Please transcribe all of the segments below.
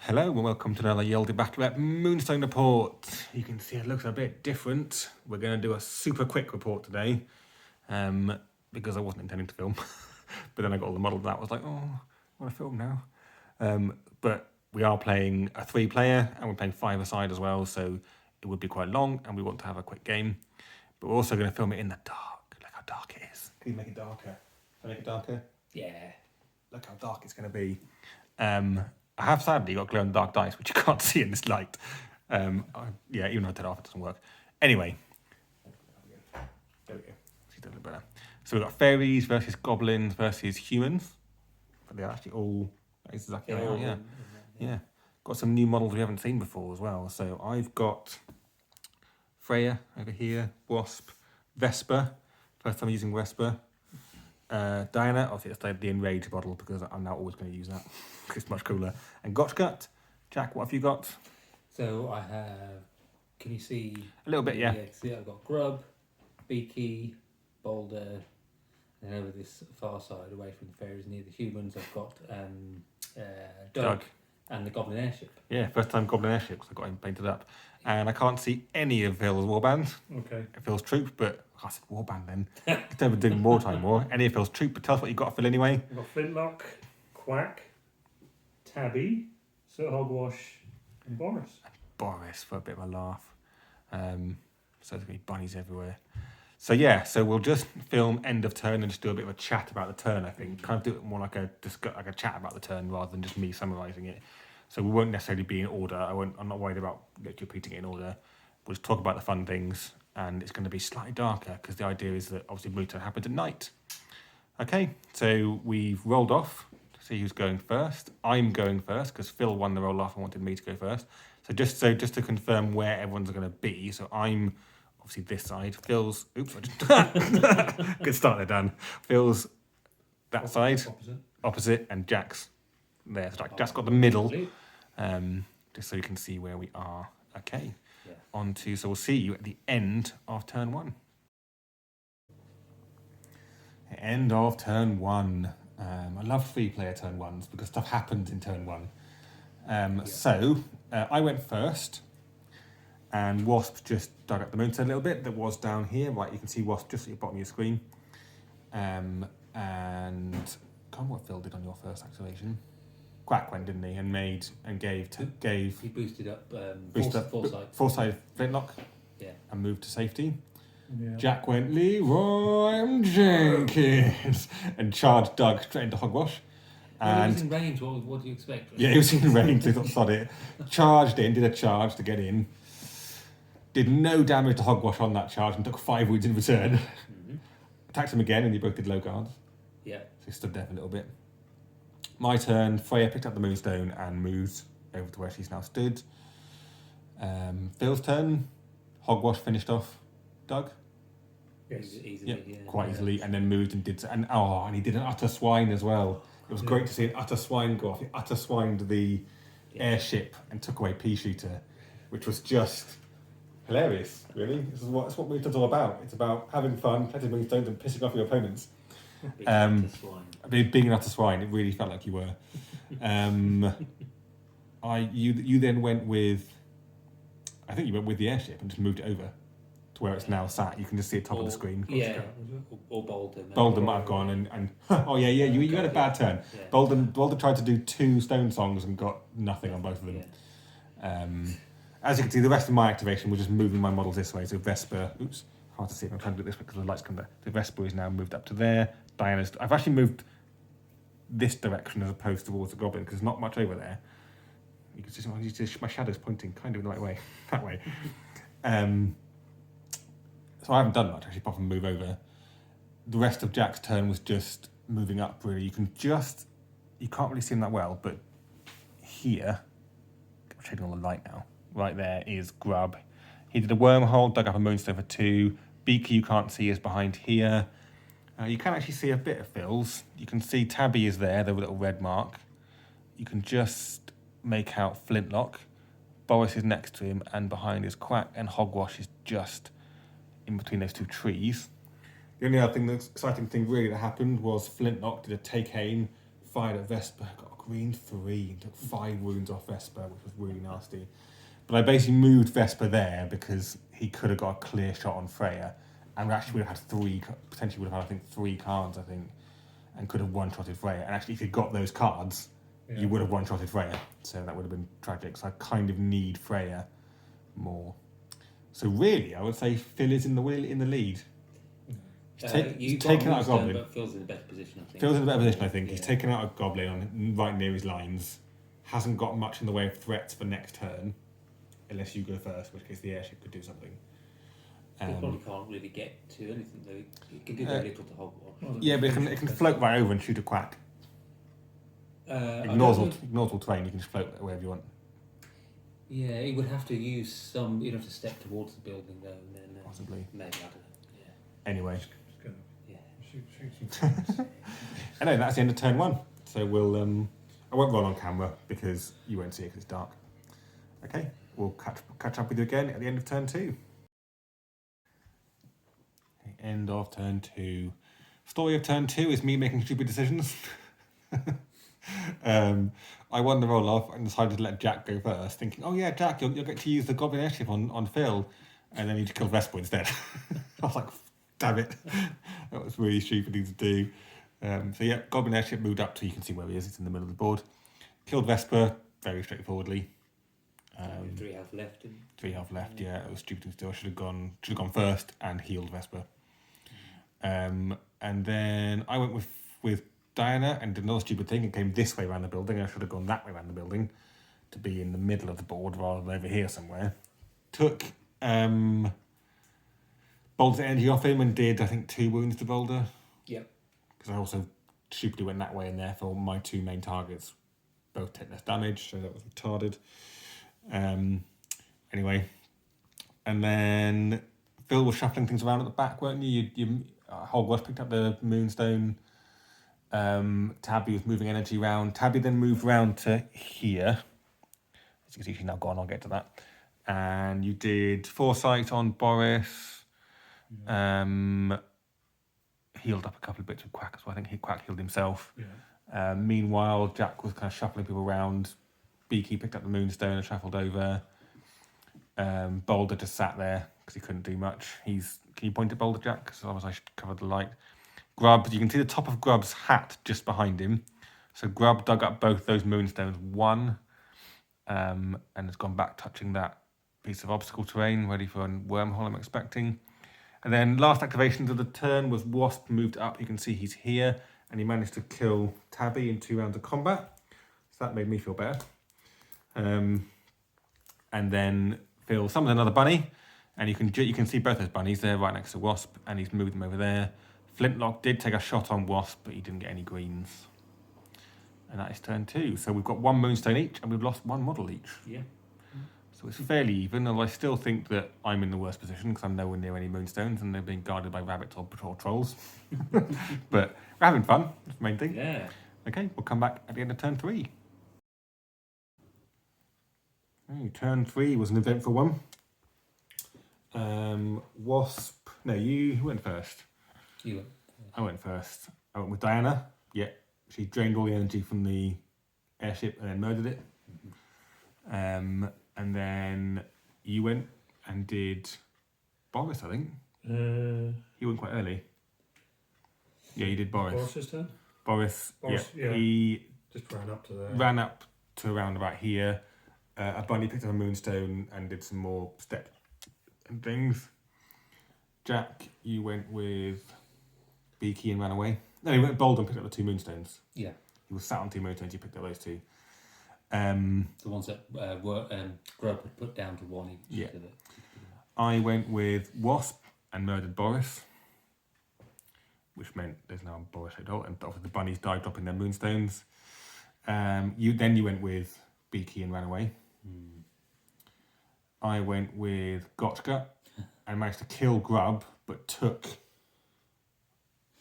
Hello and welcome to another Yeldy Battle at Moonstone report. You can see it looks a bit different. We're going to do a super quick report today because I wasn't intending to film. But then I got all the models out. I was like, oh, I want to film now. But we are playing a 3-player and we're playing 5-a-side as well. So it would be quite long and we want to have a quick game. But we're also going to film it in the dark. Look how dark it is. Can you make it darker? Can I make it darker? Yeah. Look how dark it's going to be. I have sadly got glow-in-the-dark dice, which you can't see in this light. Even though I turn it off, it doesn't work. Anyway, there we go. See that a little better. So we've got Faeries versus Goblins versus humans. But they're actually all exactly right. Yeah. Got some new models we haven't seen before as well. So I've got Fraya over here, Wasp, Vespa. First time using Vespa. Dianna, obviously it's the Enraged model because I'm now always going to use that. It's much cooler. And Gotchgut. Jack, what have you got? So I have, can you see? A little bit, yeah. See, I've got Grub, Beaky, Boulder, and over this far side, away from the fairies near the humans, I've got Doug and the Goblin Airship. Yeah, first time Goblin Airship because I got him painted up. And I can't see any of Phil's warbands. Okay. Phil's troop, but I said warband then. It's never doing wartime war. Any of Phil's troop, but tell us what you got, Phil, anyway. I've got Flintlock, Quack, Tabby, Sir Hogwash, and Boris. Boris for a bit of a laugh. So there's going to be bunnies everywhere. So we'll just film end of turn and just do a bit of a chat about the turn, I think. Kind of do it more like a chat about the turn rather than just me summarising it. So we won't necessarily be in order. I'm not worried about repeating it in order. We'll just talk about the fun things and it's going to be slightly darker because the idea is that obviously Moonstone happened at night. Okay, so we've rolled off to see who's going first. I'm going first because Phil won the roll off and wanted me to go first. So just to confirm where everyone's going to be. So I'm obviously this side. Phil's oops, I just good start there, Dan. Phil's that side, opposite, and Jack's there. So Jack's got the middle. Just so you can see where we are. Okay. Yeah. So we'll see you at the end of turn 1. End of turn 1. I love 3-player turn 1s because stuff happens in turn 1. So I went first, and Wasp just dug up the Moonstone a little bit that was down here. Right, you can see Wasp just at the bottom of your screen. And what Phil did on your first activation. Quack went, didn't he? And gave. He boosted up Foresight Flintlock. Yeah. And moved to safety. Yeah. Jack went Leroy Jenkins and charged Doug straight into Hogwash. And he was in range. What do you expect? Right? Yeah, he was in range. So he thought, sod it. Charged in, did a charge to get in. Did no damage to Hogwash on that charge and took 5 wounds in return. Mm-hmm. Attacked him again and they both did low guards. Yeah. So he stood there for a little bit. My turn, Fraya picked up the Moonstone and moved over to where she's now stood. Phil's turn, Hogwash finished off Doug. Yes. Easily, Quite easily, and then moved and did, and he did an utter swine as well. It was great to see an utter swine go off. He utter swined the airship and took away Pea Shooter, which was just hilarious, really. This is what Moonstone's all about. It's about having fun, collecting Moonstones and pissing off your opponents. Being an utter swine, it really felt like you were. You then went with, I think you went with the airship and just moved it over to where it's now sat. You can just see it top of the screen. Yeah, or Boulder. Boulder might have gone and you had a bad turn. Yeah. Boulder tried to do 2 stone songs and got nothing on both of them. Yeah. As you can see, the rest of my activation was just moving my models this way. So Vespa, hard to see if I'm trying to do this because the lights come there. The Vespa is now moved up to there. I've actually moved this direction as opposed towards the Goblin because there's not much over there. You can see my shadow's pointing kind of in the right way, that way. So I haven't done much actually apart from move over. The rest of Jack's turn was just moving up really. You can't really see him that well, but here, I'm shading on the light now. Right there is Grub. He did a wormhole, dug up a Moonstone for 2. Beaky you can't see is behind here. You can actually see a bit of Phil's. You can see Tabby is there, the little red mark. You can just make out Flintlock. Boris is next to him, and behind is Quack, and Hogwash is just in between those 2 trees. The only other thing, the exciting thing really that happened was Flintlock did a take aim, fired at Vespa, got a green 3 and took 5 wounds off Vespa, which was really nasty. But I basically moved Vespa there because he could have got a clear shot on Fraya, and we actually would have had potentially would have had, I think, 3 cards, and could have one-shotted Fraya. And actually, if you'd got those cards, you would have one-shotted Fraya. So that would have been tragic. So I kind of need Fraya more. So really, I would say Phil is in the lead. He's taken out a Goblin. But Phil's in a better position, I think. Phil's in a better position, I think. He's taken out a Goblin right near his lines. Hasn't got much in the way of threats for next turn, unless you go first, in which case the airship could do something. He probably can't really get to anything though. It can do very little to Hogwash. Yeah, but it can float right over and shoot a Quack. Ignores all terrain. You can just float wherever you want. Yeah, he would have to use some. You'd have to step towards the building though, and then possibly. Maybe I don't know. Yeah. Anyway. Yeah. Shoot. Anyway, that's the end of turn 1. So we'll. I won't roll on camera because you won't see it because it's dark. Okay, we'll catch up with you again at the end of turn 2. End of turn 2. Story of turn 2 is me making stupid decisions. I won the roll off and decided to let Jack go first, thinking, oh yeah, Jack, you'll get to use the Goblin Airship on Phil, and then he just killed Vespa instead. I was like, damn it. That was really stupid thing to do. So yeah, Goblin Airship moved up so you can see where he is. It's in the middle of the board. Killed Vespa very straightforwardly. 3 health left. 3 health left. Yeah, it was stupid thing to do. I should have gone first and healed Vespa. And then I went with Dianna and did another stupid thing and came this way around the building. I should have gone that way around the building to be in the middle of the board rather than over here somewhere. Took Boulder's energy off him and did, I think, 2 wounds to Boulder. Yep. Because I also stupidly went that way and therefore my 2 main targets both take less damage, so that was retarded. Anyway, and then Phil was shuffling things around at the back, weren't you? Hogwash picked up the Moonstone. Tabby was moving energy around. Tabby then moved round to here. As you can see, she's now gone. I'll get to that. And you did Foresight on Boris. Healed up a couple of bits with Quack as well. I think Quack healed himself. Yeah. Meanwhile, Jack was kind of shuffling people around. Beaky picked up the Moonstone and shuffled over. Boulder just sat there because he couldn't do much. Can you point at Boulder, Jack? Because otherwise I should cover the light. Grub, you can see the top of Grub's hat just behind him. So Grub dug up both those Moonstones, one, and has gone back touching that piece of obstacle terrain, ready for a wormhole, I'm expecting. And then last activations of the turn was Wasp moved up. You can see he's here, and he managed to kill Tabby in 2 rounds of combat. So that made me feel better. And then Phil summoned another bunny, and you can see both those bunnies there right next to Wasp, and he's moved them over there. Flintlock did take a shot on Wasp, but he didn't get any greens. And that is turn 2. So we've got 1 Moonstone each, and we've lost 1 model each. Yeah. So it's fairly even, although I still think that I'm in the worst position because I'm nowhere near any Moonstones, and they're being guarded by rabbits or patrol trolls. But we're having fun, that's the main thing. Yeah. Okay, we'll come back at the end of turn 3. Okay, turn 3 was an eventful one. Wasp... No, you went first. You went. I went first. I went with Dianna. Yeah, she drained all the energy from the airship and then murdered it. And then you went and did Boris, I think. He went quite early. Yeah, you did Boris. Boris's turn? Boris, yeah. He just ran up to there. Ran up to around about here. A bunny picked up a Moonstone and did some more steps and things. Jack, you went with Beaky and ran away. No, he went Boulder and picked up the 2 Moonstones. Yeah. He was sat on 2 Moonstones, you picked up those 2. The ones that Grub had put down to 1 each. Yeah. I went with Wasp and murdered Boris, which meant there's now a Boris at all, and obviously the bunnies died dropping their Moonstones. You went with Beaky and ran away. I went with Gotchgut and managed to kill Grub, but took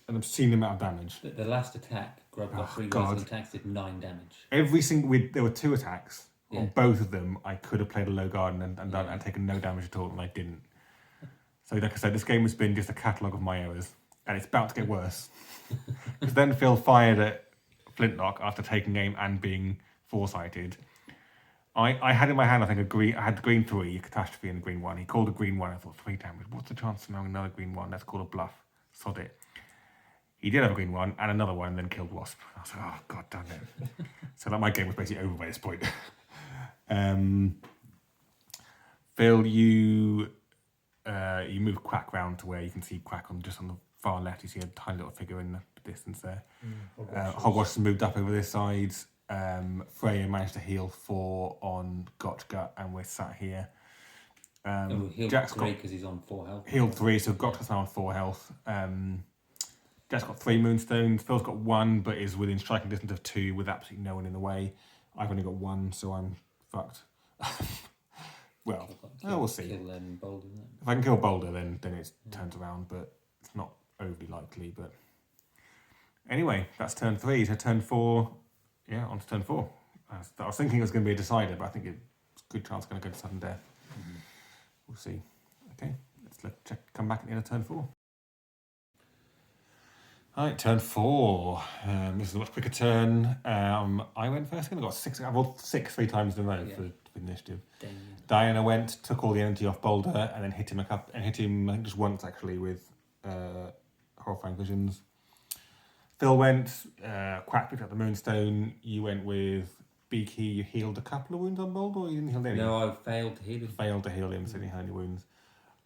an obscene amount of damage. The last attack, Grub got 3 Resin attacks, did 9 damage. There were 2 attacks. Yeah. On both of them, I could have played a low guard and taken no damage at all, and I didn't. So, like I said, this game has been just a catalogue of my errors, and it's about to get worse. Because then Phil fired Flintlock after taking aim and being foresighted. I had in my hand, I think, I had the green 3, a catastrophe, and the green 1. He called a green 1. I thought, 3 damage. What's the chance of knowing another green 1? Let's call a bluff. Sod it. He did have a green 1 and another one, and then killed Wasp. I was like, oh, god damn it. So like, my game was basically over by this point. Phil, you move Quack round to where you can see Quack on the far left. You see a tiny little figure in the distance there. Hogwash has moved up over this side. Fraya managed to heal 4 on Gotchgut, and we're sat here. Healed Jack's 3 because he's on 4 health. Healed 3, so Gotchgut's now on 4 health. Jack's got 3 Moonstones. Phil's got 1, but is within striking distance of 2 with absolutely no one in the way. I've only got 1, so I'm fucked. Well, we'll see. Kill Boulder, if I can kill Boulder, then it turns around, but it's not overly likely. But anyway, that's turn 3. So turn 4, on to turn 4. I was thinking it was going to be a decider, but I think it's a good chance it's going to go to sudden death. Mm-hmm. We'll see. Okay, let's come back at the end of turn 4. All right, turn 4. This is a much quicker turn. I went first. I got 6. I rolled 6 3 times in a row for initiative. Dianna went, took all the energy off Boulder, and then hit him I think just once actually with horrifying visions. Phil went. Quack picked up the Moonstone. You went with Beaky. You healed a couple of wounds on Boulder, or you didn't heal any? No, I failed to heal him. Failed to heal him, so he didn't have any wounds.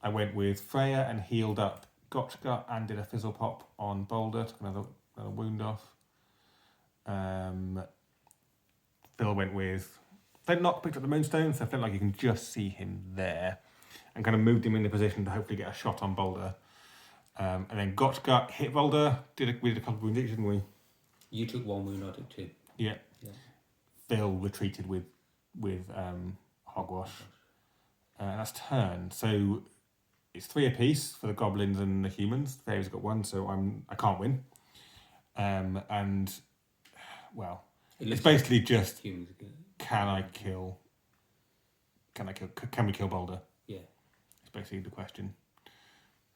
I went with Fraya and healed up Gotchgut and did a fizzle pop on Boulder, took another wound off. Phil went with Flintlock, picked up the Moonstone, so Flintlock you can just see him there, and kind of moved him in the position to hopefully get a shot on Boulder. And then Gotchgut hit Boulder, we did a couple of wounds each, didn't we? You took 1 wound, I took 2. Yeah. Phil retreated with Hogwash. That's turn. So it's 3 apiece for the Goblins and the humans. Faeries got 1, so I can't win. And well, it's basically just can we kill Boulder? Yeah. It's basically the question.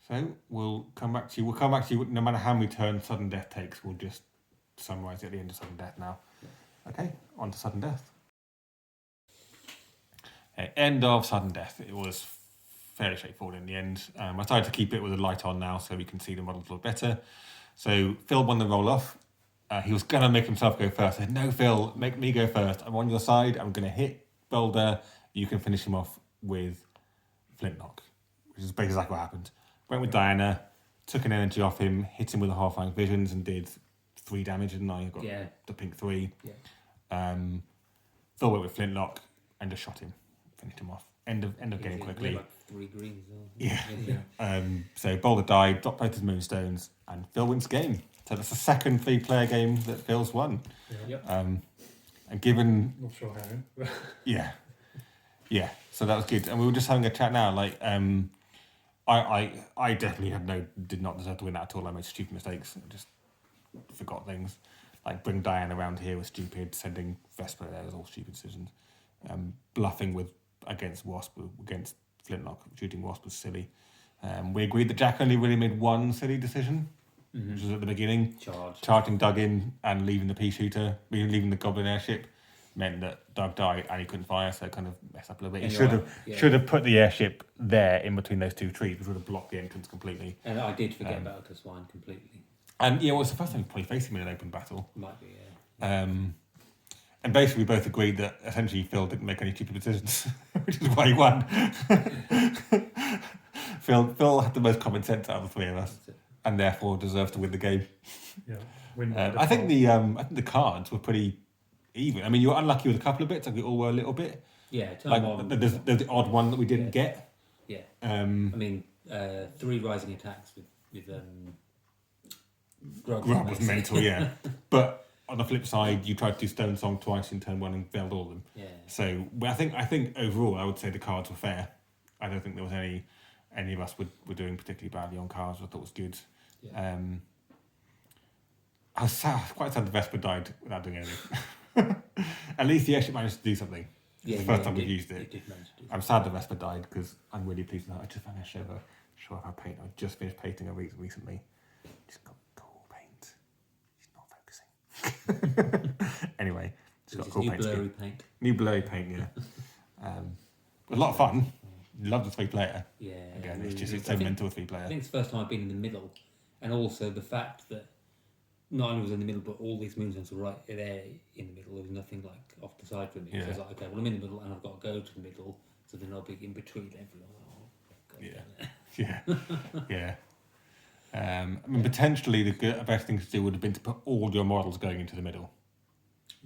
So we'll come back to you. No matter how many turns sudden death takes, we'll just summarise it at the end of sudden death now. Yeah. Okay, on to sudden death. End of sudden death. It was fairly straightforward in the end. I decided to keep it with a light on now so we can see the models a little better. So Phil won the roll off. He was going to make himself go first. I said, no, Phil, make me go first. I'm on your side. I'm going to hit Boulder. You can finish him off with Flintlock, which is basically exactly what happened. Went with Dianna, took an energy off him, hit him with the horrifying visions and did 3 damage, and I got the pink 3. Yeah. Phil went with Flintlock and just shot him, finished him off. End of game quickly. Like 3 greens. Yeah. So Boulder died, dropped both his Moonstones, and Phil wins the game. So that's the second 3-player game that Phil's won. Yeah. And given... Not sure how. Yeah. So that was good. And we were just having a chat now, like... I definitely did not deserve to win that at all. I made stupid mistakes. I just forgot things. Like bring Dianna around here was stupid. Sending Vespa there was all stupid decisions. Bluffing against Wasp, against Flintlock, shooting Wasp was silly. We agreed that Jack only really made 1 silly decision, which was at the beginning. Charging Doug in and leaving the pea shooter, leaving the Goblin airship, meant that Doug died and he couldn't fire, so it kind of messed up a little bit. He should have put the airship there in between those 2 trees, which would have blocked the entrance completely. And I did forget about the swine completely. And it was the first time we probably faced him in an open battle. Might be, yeah. And basically we both agreed that essentially Phil didn't make any stupid decisions, which is why he won. Phil had the most common sense out of the 3 of us, and therefore deserves to win the game. Yeah. I think the cards were pretty even. I mean, you were unlucky with a couple of bits, like we all were a little bit. Yeah, there's the odd one that we didn't get. Yeah. I mean, 3 rising attacks with Grub was mental, yeah. But on the flip side, you tried to do Stone Song twice in turn 1 and failed all of them. Yeah. So I think overall, I would say the cards were fair. I don't think there was any of us were doing particularly badly on cards. I thought was good. Yeah. I was quite sad the Vespa died without doing anything. At least the airship managed to do something. Yeah, the first time we used it. It did manage to do I'm sad the Vespa died because I'm really pleased with that. I just finished show her paint. I just finished painting her recently. She's got cool paint. She's not focusing. Anyway, it's got a Just cool new paint scheme. blurry paint. New blurry paint, yeah. A lot of fun. Love the 3-player. Yeah. Again, really, it's really- so I think- mental with I 3-player. think it's the first time I've been in the middle, and also the fact that not only was I in the middle, but all these moonstones were right there in the middle. There was nothing like off the side from me. Yeah. So I was like, okay, well I'm in the middle, and I've got to go to the middle, so then I'll be in between everyone. Oh, God Yeah. damn it. Yeah. I mean, potentially the best thing to do would have been to put all your models going into the middle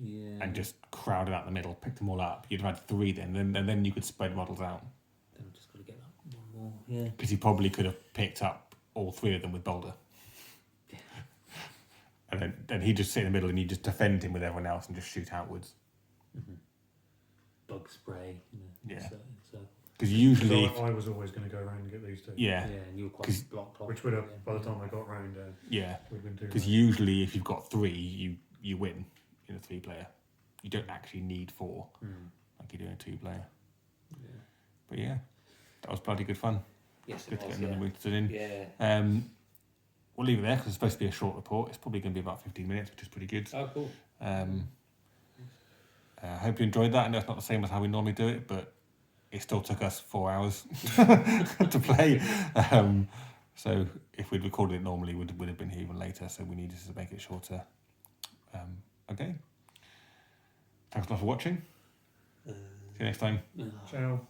Yeah. and just crowd it out the middle, pick them all up. You'd have had 3 then, and then you could spread models out. Then I've just got to get that one more. Yeah. Because you probably could have picked up all 3 of them with Boulder. Yeah. And then he just sit in the middle and you just defend him with everyone else and just shoot outwards. Mm-hmm. Bug spray. Yeah. So Because usually, I was always going to go around and get these two. yeah, and you were 'Cause- quite blocked off. Which would have, by the time I got round, yeah. would have been too Because late. usually, if you've got 3, you win in a 3-player. You don't actually need 4 like you do in a 2-player. Yeah. But yeah, that was bloody good fun. Yes, Good it to was, get another yeah. Moonstone in. Yeah. We'll leave it there because it's supposed to be a short report. It's probably going to be about 15 minutes, which is pretty good. Oh, cool. I hope you enjoyed that. I know it's not the same as how we normally do it, but it still took us 4 hours to play. So if we'd recorded it normally, we'd have been here even later. So we needed to make it shorter. Okay. Thanks a lot for watching. See you next time. Ciao.